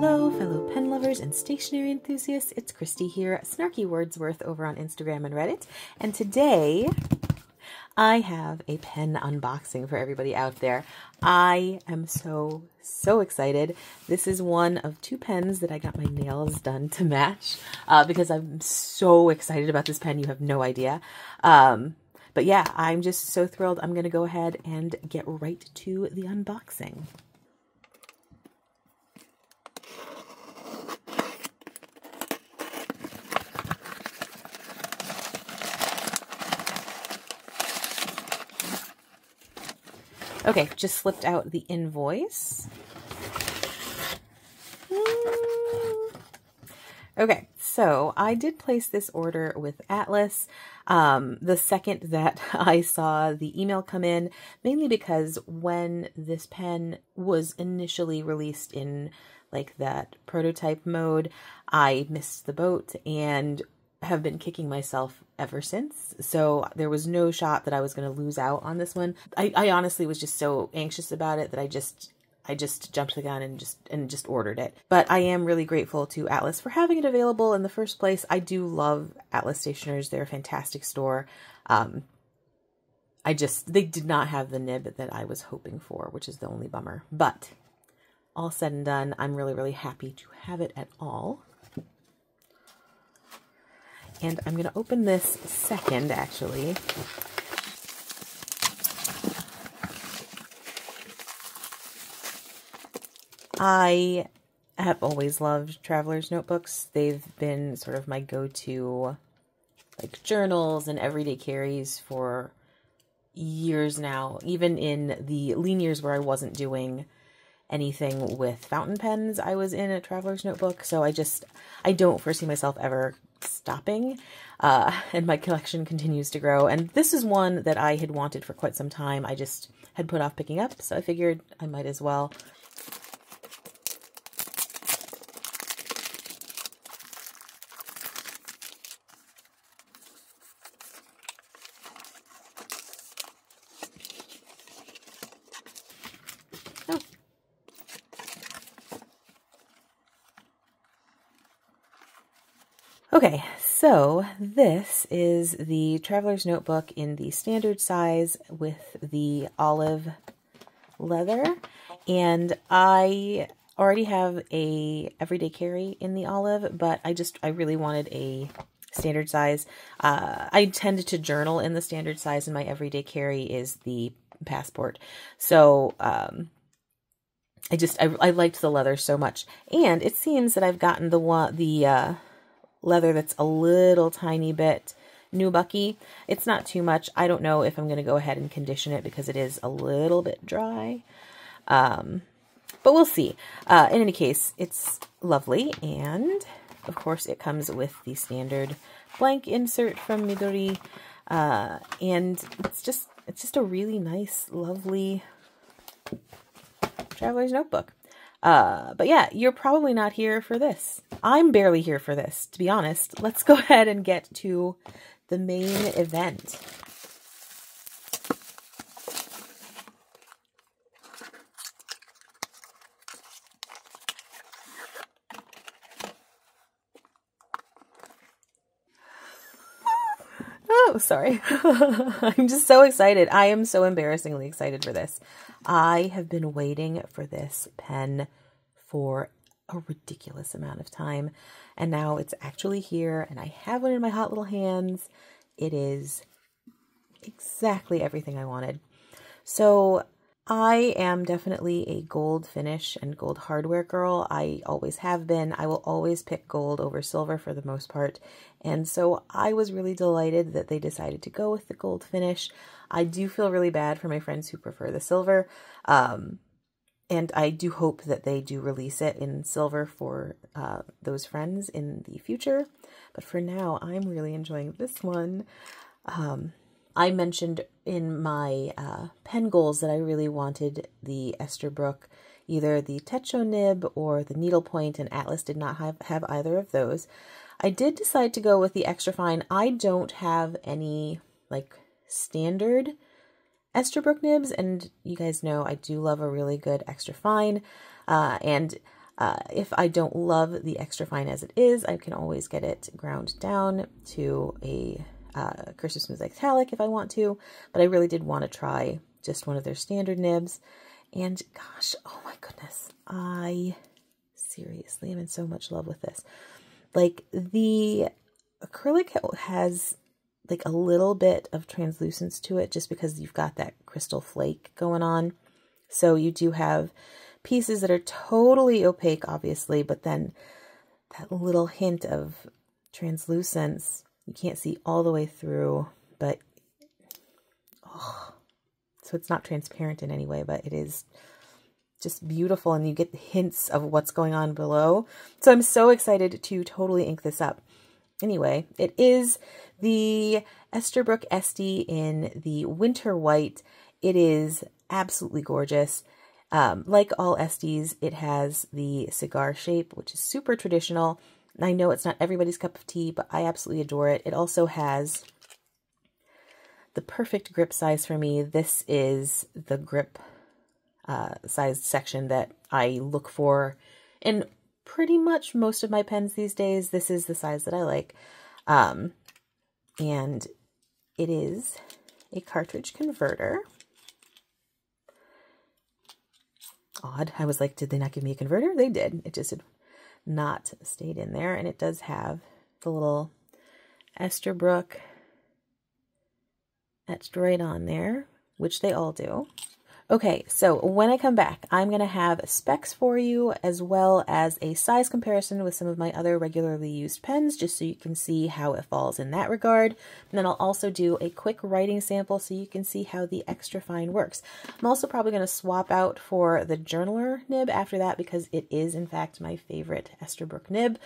Hello, fellow pen lovers and stationery enthusiasts. It's Christy here, Snarky Wordsworth over on Instagram and Reddit. And today I have a pen unboxing for everybody out there. I am so excited. This is one of two pens that I got my nails done to match because I'm so excited about this pen. You have no idea. But yeah, I'm just so thrilled. I'm going to go ahead and get right to the unboxing. Okay, just slipped out the invoice. Okay, so I did place this order with Atlas the second that I saw the email come in, mainly because when this pen was initially released in like that prototype mode, I missed the boat and have been kicking myself ever since. So there was no shot that I was going to lose out on this one. I honestly was just so anxious about it that I just jumped the gun and just ordered it. But I am really grateful to Atlas for having it available in the first place. I do love Atlas Stationers. They're a fantastic store. They did not have the nib that I was hoping for, which is the only bummer. But all said and done, I'm really happy to have it at all. And I'm going to open this second, actually. I have always loved traveler's notebooks. They've been sort of my go-to like journals and everyday carries for years now. Even in the lean years where I wasn't doing anything with fountain pens, I was in a traveler's notebook. So I don't foresee myself ever stopping, and my collection continues to grow. And this is one that I had wanted for quite some time. I just had put off picking up, so I figured I might as well. Oh. Okay, so this is the Traveler's Notebook in the standard size with the olive leather, and I already have a everyday carry in the olive, but I really wanted a standard size. I tend to journal in the standard size, and my everyday carry is the Passport. So I liked the leather so much, and it seems that I've gotten the leather that's a little tiny bit nubucky. It's not too much. I don't know if I'm going to go ahead and condition it because it is a little bit dry. But we'll see. In any case, it's lovely. And of course it comes with the standard blank insert from Midori. And it's just a really nice, lovely traveler's notebook. But yeah, you're probably not here for this. I'm barely here for this, to be honest. Let's go ahead and get to the main event. Oh, sorry. I'm just so excited. I am so embarrassingly excited for this. I have been waiting for this pen for a ridiculous amount of time, and now it's actually here, and I have one in my hot little hands. It is exactly everything I wanted. So I am definitely a gold finish and gold hardware girl. I always have been. I will always pick gold over silver for the most part. And so I was really delighted that they decided to go with the gold finish. I do feel really bad for my friends who prefer the silver. And I do hope that they do release it in silver for those friends in the future. But for now, I'm really enjoying this one. I mentioned in my pen goals that I really wanted the Esterbrook, either the Techo nib or the needlepoint, and Atlas did not have either of those. I did decide to go with the extra fine. I don't have any like standard Esterbrook nibs, and you guys know I do love a really good extra fine, and If I don't love the extra fine as it is, I can always get it ground down to a Cursive Smooth Italic if I want to, but I really did want to try just one of their standard nibs. And gosh, oh my goodness, I seriously am in so much love with this. Like, the acrylic has like a little bit of translucence to it just because you've got that crystal flake going on. So you do have pieces that are totally opaque, obviously, but then that little hint of translucence, you can't see all the way through, but oh, so it's not transparent in any way, but it is just beautiful, and you get hints of what's going on below. So I'm so excited to totally ink this up. Anyway, it is the Esterbrook Estie in the Winter White. It is absolutely gorgeous. Like all Esties, it has the cigar shape, which is super traditional. I know it's not everybody's cup of tea, but I absolutely adore it. It also has the perfect grip size for me. This is the grip size section that I look for in pretty much most of my pens these days. This is the size that I like. And it is a cartridge converter. Odd. I was like, did they not give me a converter? They did. It just had not stayed in there. And it does have the little Esterbrook etched right on there, which they all do. Okay, so when I come back, I'm going to have specs for you as well as a size comparison with some of my other regularly used pens, just so you can see how it falls in that regard. And then I'll also do a quick writing sample so you can see how the extra fine works. I'm also probably going to swap out for the journaler nib after that, because it is in fact my favorite Esterbrook nib.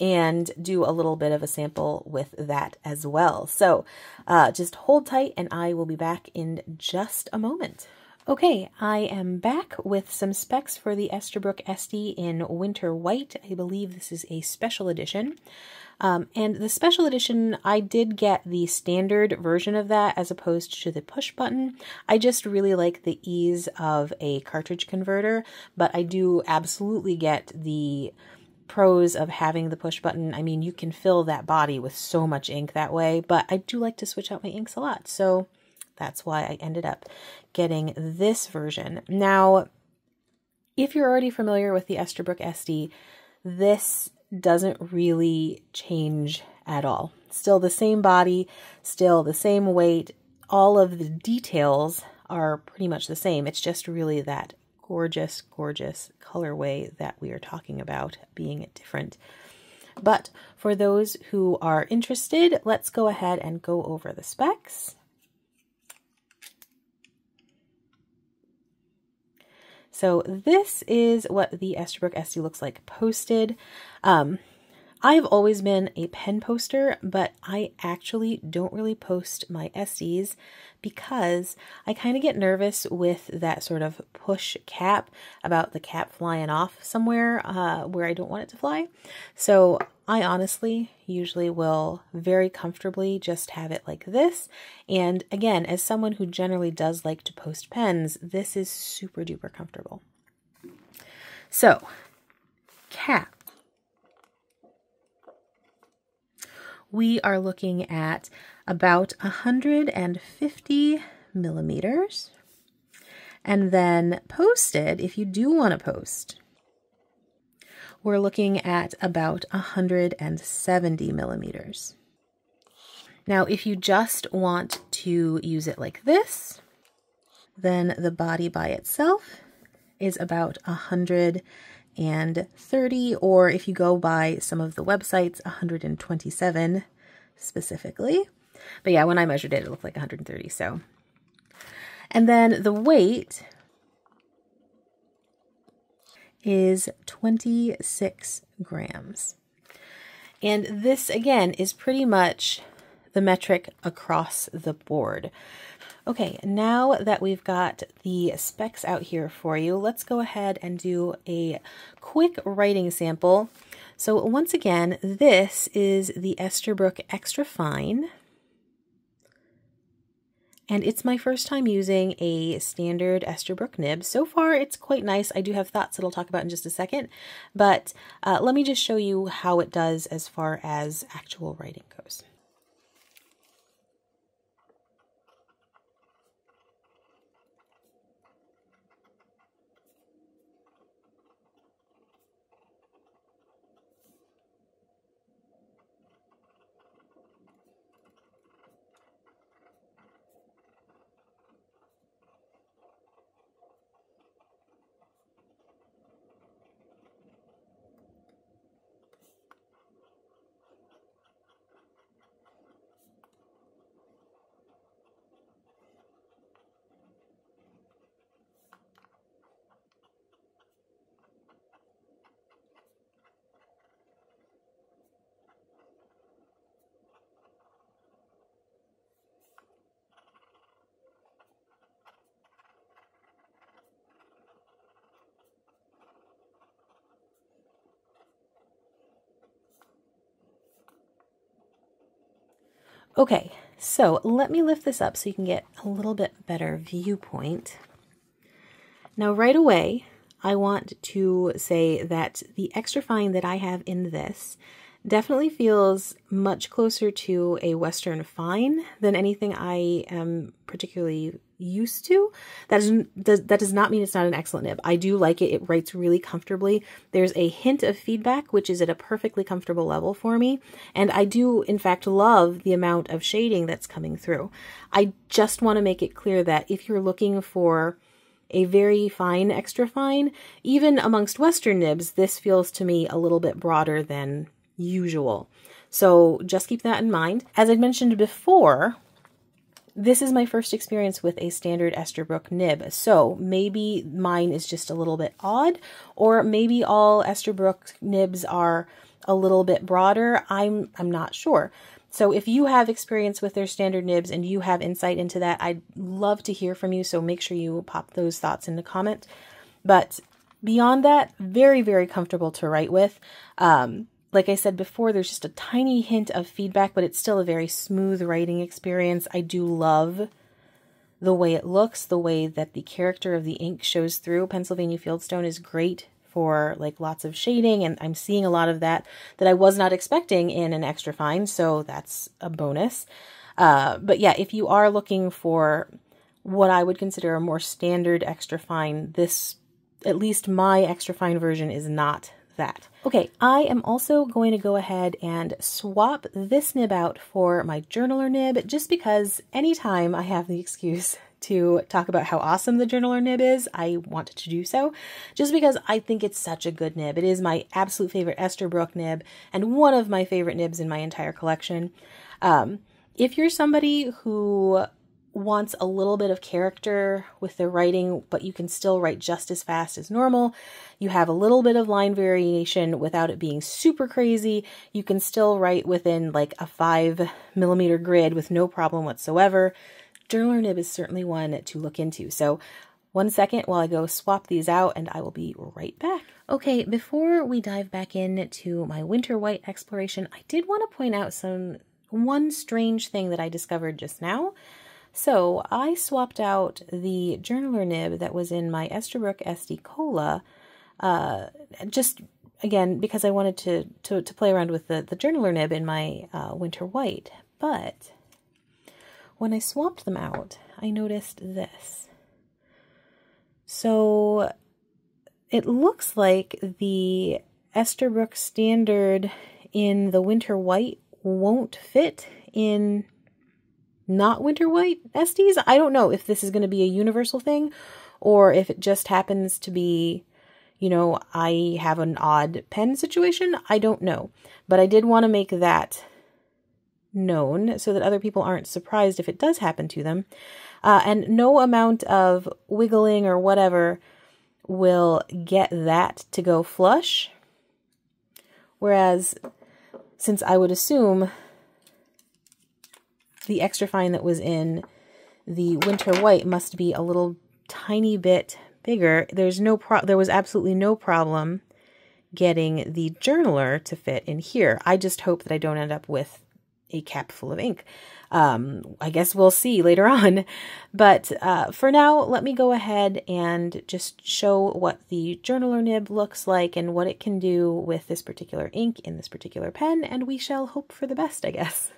And do a little bit of a sample with that as well. So just hold tight and I will be back in just a moment. Okay, I am back with some specs for the Esterbrook Estie in Winter White. I believe this is a special edition. And the special edition, I did get the standard version of that as opposed to the push button. I just really like the ease of a cartridge converter, but I do absolutely get the pros of having the push button. I mean, you can fill that body with so much ink that way, but I do like to switch out my inks a lot. So that's why I ended up getting this version. Now, if you're already familiar with the Esterbrook Estie, this doesn't really change at all. Still the same body, still the same weight. All of the details are pretty much the same. It's just really that gorgeous, gorgeous colorway that we are talking about being different. But for those who are interested, let's go ahead and go over the specs. So this is what the Esterbrook Estie looks like posted. I've always been a pen poster, but I actually don't really post my Esties because I kind of get nervous with that sort of push cap about the cap flying off somewhere where I don't want it to fly. So I honestly usually will very comfortably just have it like this. And again, as someone who generally does like to post pens, this is super duper comfortable. So, cap. We are looking at about 150 millimeters. And then posted, if you do want to post, we're looking at about 170 millimeters. Now, if you just want to use it like this, then the body by itself is about 130, or if you go by some of the websites, 127 specifically. But yeah, when I measured it, it looked like 130. So, and then the weight is 26 grams. And this again is pretty much the metric across the board. Okay, now that we've got the specs out here for you, let's go ahead and do a quick writing sample. So once again, this is the Esterbrook Extra Fine. And it's my first time using a standard Esterbrook nib. So far, it's quite nice. I do have thoughts that I'll talk about in just a second, but let me just show you how it does as far as actual writing goes. Okay, so let me lift this up so you can get a little bit better viewpoint. Now right away, I want to say that the extra fine that I have in this definitely feels much closer to a Western fine than anything I am particularly used to. That does not mean it's not an excellent nib. I do like it. It writes really comfortably. There's a hint of feedback, which is at a perfectly comfortable level for me. And I do, in fact, love the amount of shading that's coming through. I just want to make it clear that if you're looking for a very fine extra fine, even amongst Western nibs, this feels to me a little bit broader than usual. So just keep that in mind. As I mentioned before, this is my first experience with a standard Esterbrook nib, so maybe mine is just a little bit odd, or maybe all Esterbrook nibs are a little bit broader. I'm not sure. So if you have experience with their standard nibs and you have insight into that, I'd love to hear from you, so make sure you pop those thoughts in the comment. But beyond that, very, very comfortable to write with. Like I said before, there's just a tiny hint of feedback, but it's still a very smooth writing experience. I do love the way it looks, the way that the character of the ink shows through. Pennsylvania Fieldstone is great for like lots of shading, and I'm seeing a lot of that I was not expecting in an extra fine, so that's a bonus. But yeah, if you are looking for what I would consider a more standard extra fine, this, at least my extra fine version, is not that. Okay, I am also going to go ahead and swap this nib out for my journaler nib, just because anytime I have the excuse to talk about how awesome the journaler nib is, I want to do so, just because I think it's such a good nib. It is my absolute favorite Esterbrook nib and one of my favorite nibs in my entire collection. If you're somebody who wants a little bit of character with their writing, but you can still write just as fast as normal, you have a little bit of line variation without it being super crazy, you can still write within like a 5mm grid with no problem whatsoever, journaler nib is certainly one to look into. So 1 second while I go swap these out and I will be right back. Okay, before we dive back into my winter white exploration, I did want to point out one strange thing that I discovered just now. So I swapped out the journaler nib that was in my Esterbrook Estie Cola, just again because I wanted to play around with the journaler nib in my winter white. But when I swapped them out, I noticed this. So it looks like the Esterbrook standard in the winter white won't fit in not winter white Esties. I don't know if this is going to be a universal thing or if it just happens to be, you know, I have an odd pen situation. I don't know. But I did want to make that known so that other people aren't surprised if it does happen to them. And no amount of wiggling or whatever will get that to go flush. Whereas, since I would assume the extra fine that was in the winter white must be a little tiny bit bigger, there was absolutely no problem getting the journaler to fit in here. I just hope that I don't end up with a cap full of ink. I guess we'll see later on. But for now, let me go ahead and just show what the journaler nib looks like and what it can do with this particular ink in this particular pen, and we shall hope for the best, I guess.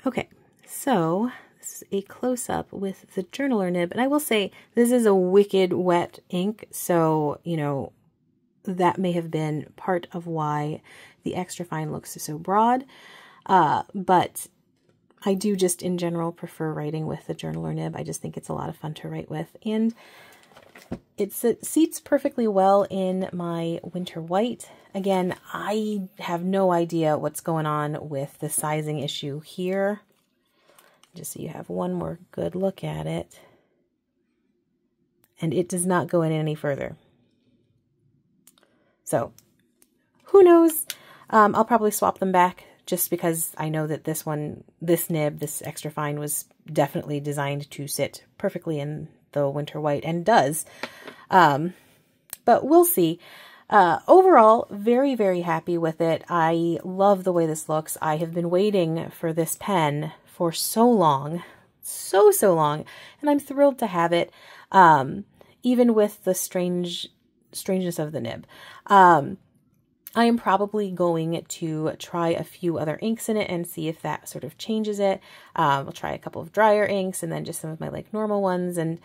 Okay, so this is a close-up with the journaler nib, and I will say this is a wicked wet ink, so, you know, that may have been part of why the extra fine looks so broad, but I do just in general prefer writing with the journaler nib. I just think it's a lot of fun to write with, and it seats perfectly well in my winter white. Again, I have no idea what's going on with the sizing issue here. Just so you have one more good look at it. And it does not go in any further. So, who knows? I'll probably swap them back just because I know that this nib, this extra fine, was definitely designed to sit perfectly in the winter white, and does. But we'll see. Overall, very, very happy with it. I love the way this looks. I have been waiting for this pen for so long, so long, and I'm thrilled to have it, even with the strangeness of the nib. I am probably going to try a few other inks in it and see if that sort of changes it. I'll try a couple of drier inks and then just some of my like normal ones, and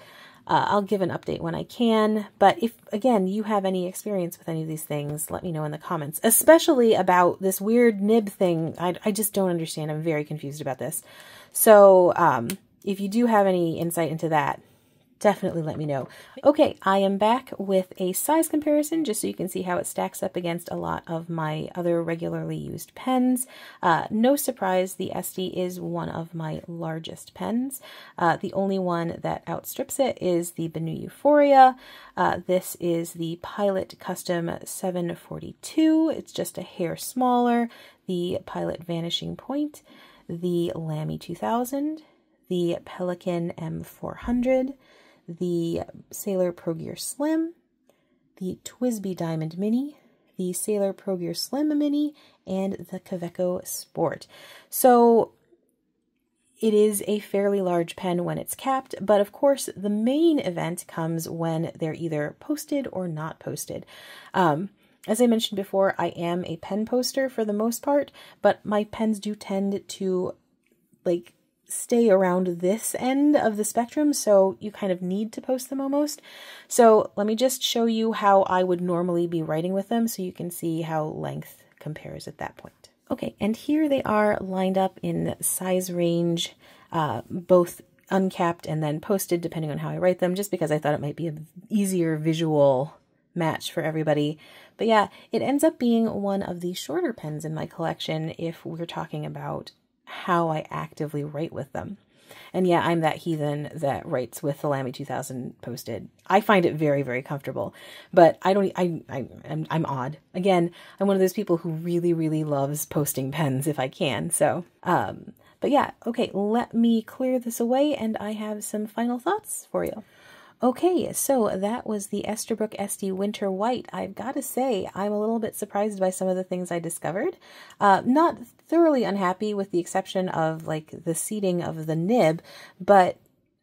I'll give an update when I can. But if, again, you have any experience with any of these things, let me know in the comments, especially about this weird nib thing. I just don't understand. I'm very confused about this. So if you do have any insight into that, definitely let me know. Okay, I am back with a size comparison just so you can see how it stacks up against a lot of my other regularly used pens. No surprise, the Estie is one of my largest pens. The only one that outstrips it is the Benu Euphoria. This is the Pilot Custom 742. It's just a hair smaller. The Pilot Vanishing Point, the Lamy 2000, the Pelican M400, the Sailor Pro Gear Slim, the TWSBI Diamond Mini, the Sailor Pro Gear Slim Mini, and the Kaweco Sport. So it is a fairly large pen when it's capped, but of course the main event comes when they're either posted or not posted. As I mentioned before, I am a pen poster for the most part, but my pens do tend to like stay around this end of the spectrum, so you kind of need to post them almost. So let me just show you how I would normally be writing with them so you can see how length compares at that point. Okay, and here they are lined up in size range, both uncapped and then posted depending on how I write them, just because I thought it might be an easier visual match for everybody. But yeah, it ends up being one of the shorter pens in my collection if we're talking about how I actively write with them. And yeah, I'm that heathen that writes with the Lamy 2000 posted. I find it very, very comfortable, but I'm odd. Again, I'm one of those people who really, really loves posting pens if I can. So, but yeah, okay, let me clear this away and I have some final thoughts for you. Okay, so that was the Esterbrook Estie Winter White. I've got to say, I'm a little bit surprised by some of the things I discovered. Not thoroughly unhappy with the exception of like the seating of the nib, but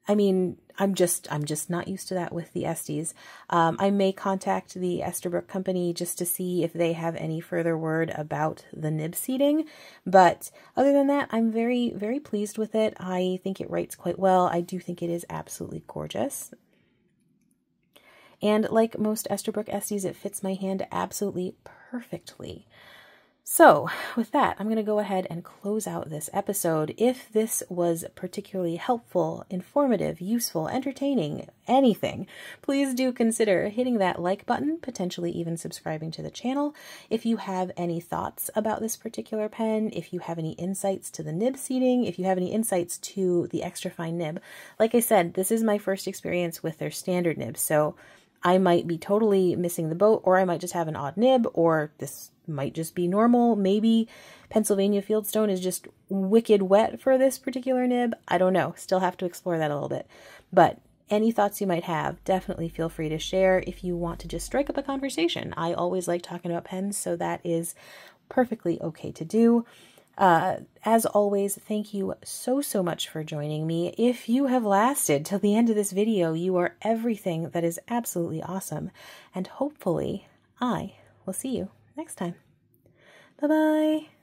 I mean, I'm just not used to that with the Esties. I may contact the Esterbrook company just to see if they have any further word about the nib seating. But other than that, I'm very, very pleased with it. I think it writes quite well. I do think it is absolutely gorgeous. And like most Esterbrook Esties, it fits my hand absolutely perfectly. So with that, I'm going to go ahead and close out this episode. If this was particularly helpful, informative, useful, entertaining, anything, please do consider hitting that like button, potentially even subscribing to the channel. If you have any thoughts about this particular pen, if you have any insights to the nib seating, if you have any insights to the extra fine nib, like I said, this is my first experience with their standard nib, so I might be totally missing the boat, or I might just have an odd nib, or this might just be normal. Maybe Pennsylvania Fieldstone is just wicked wet for this particular nib. I don't know. Still have to explore that a little bit. But any thoughts you might have, definitely feel free to share if you want to just strike up a conversation. I always like talking about pens, so that is perfectly okay to do. As always, thank you so much for joining me. If you have lasted till the end of this video, you are everything that is absolutely awesome. And hopefully I will see you next time. Bye-bye.